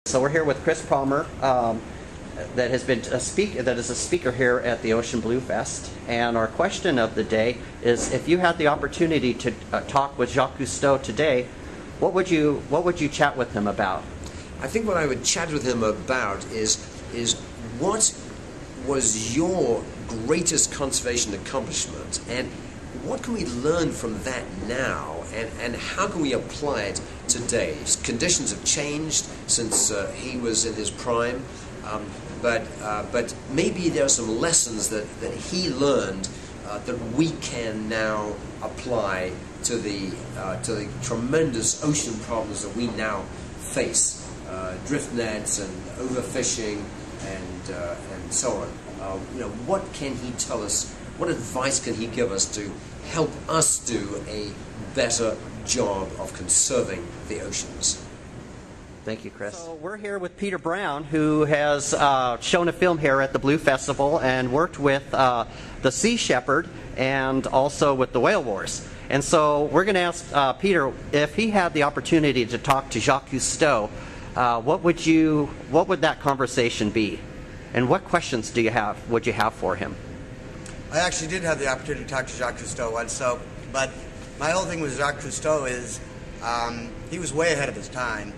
So we're here with Chris Palmer, that has been that is a speaker here at the Ocean Blue Fest. And our question of the day is: if you had the opportunity to talk with Jacques Cousteau today, what would you chat with him about? I think what I would chat with him about is what was your greatest conservation accomplishment, and what can we learn from that now, and how can we apply it today? Conditions have changed since he was in his prime, but maybe there are some lessons that he learned that we can now apply to the tremendous ocean problems that we now face. Drift nets and overfishing and so on. What can he tell us? What advice can he give us to help us do a better job of conserving the oceans? Thank you, Chris. So we're here with Peter Brown, who has shown a film here at the Blue Festival and worked with the Sea Shepherd and also with the Whale Wars. And so we're going to ask Peter, if he had the opportunity to talk to Jacques Cousteau, what would that conversation be? And what questions would you have for him? I actually did have the opportunity to talk to Jacques Cousteau once, but my whole thing with Jacques Cousteau is he was way ahead of his time,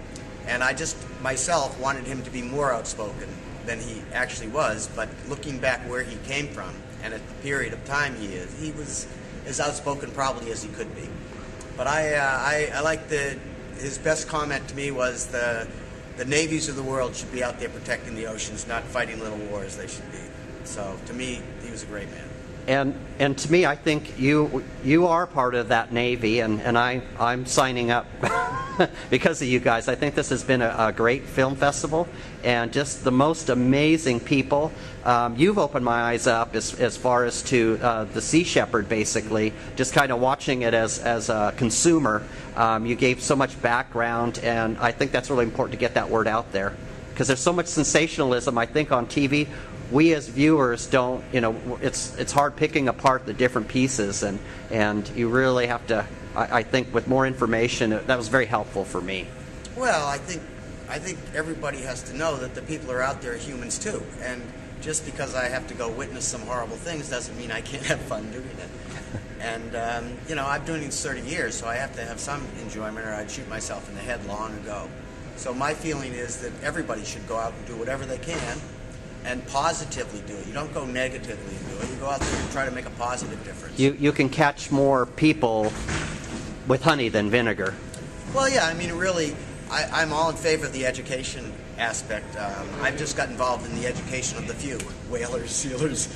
and I just myself wanted him to be more outspoken than he actually was. But looking back where he came from and at the period of time he was as outspoken probably as he could be. But I like his best comment to me was the navies of the world should be out there protecting the oceans, not fighting little wars. They should be. So to me, he was a great man. And to me, I think you are part of that Navy, and I'm signing up because of you guys. I think this has been a great film festival, and just the most amazing people. You've opened my eyes up as far as to the Sea Shepherd, basically, just kind of watching it as a consumer. You gave so much background, and I think that's really important to get that word out there, because there's so much sensationalism, I think, on TV. We as viewers don't, it's hard picking apart the different pieces, and you really have to, I think, with more information. That was very helpful for me. Well, I think everybody has to know that the people who are out there are humans too, and just because I have to go witness some horrible things doesn't mean I can't have fun doing it. And I've been doing this 30 years, so I have to have some enjoyment, or I'd shoot myself in the head long ago. So my feeling is that everybody should go out and do whatever they can, and positively do it. You don't go negatively and do it. You go out there and try to make a positive difference. You can catch more people with honey than vinegar. Well, yeah, I mean, really, I'm all in favor of the education aspect. I've just got involved in the education of the few, whalers, sealers,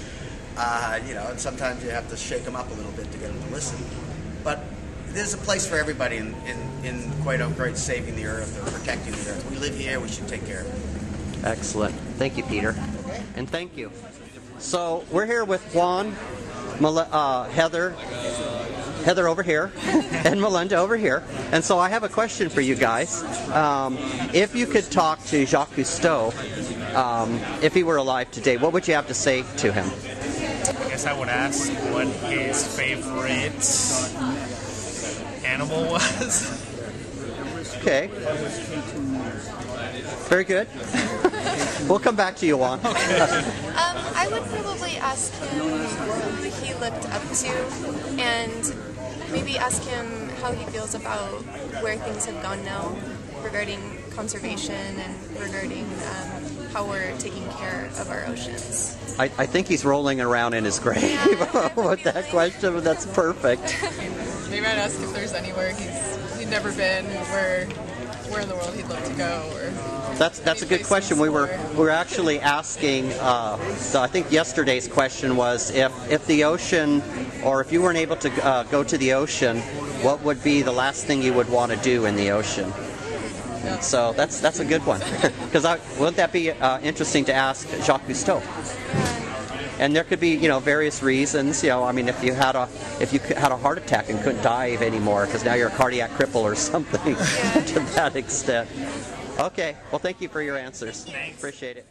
and sometimes you have to shake them up a little bit to get them to listen. But there's a place for everybody in quite saving the earth or protecting the earth. We live here, we should take care of it. Excellent. Thank you, Peter. And thank you. So we're here with Juan, Heather over here, and Melinda over here. And so I have a question for you guys. If you could talk to Jacques Cousteau, if he were alive today, what would you have to say to him? I guess I would ask what his favorite animal was. Okay. Very good. We'll come back to you, Juan. I would probably ask him who he looked up to, and maybe ask him how he feels about where things have gone now regarding conservation and regarding how we're taking care of our oceans. I think he's rolling around in his grave with that question, but that's perfect. Maybe I'd ask if there's anywhere he'd never been, where in the world he'd love to go, or that's a good question. We were actually asking. I think yesterday's question was if the ocean, or if you weren't able to go to the ocean, what would be the last thing you would want to do in the ocean? Yeah. So that's a good one, because wouldn't that be interesting to ask Jacques Cousteau? And there could be, various reasons. I mean, if you had a heart attack and couldn't dive anymore because now you're a cardiac cripple or something to that extent. Okay. Well, thank you for your answers. Thanks. Appreciate it.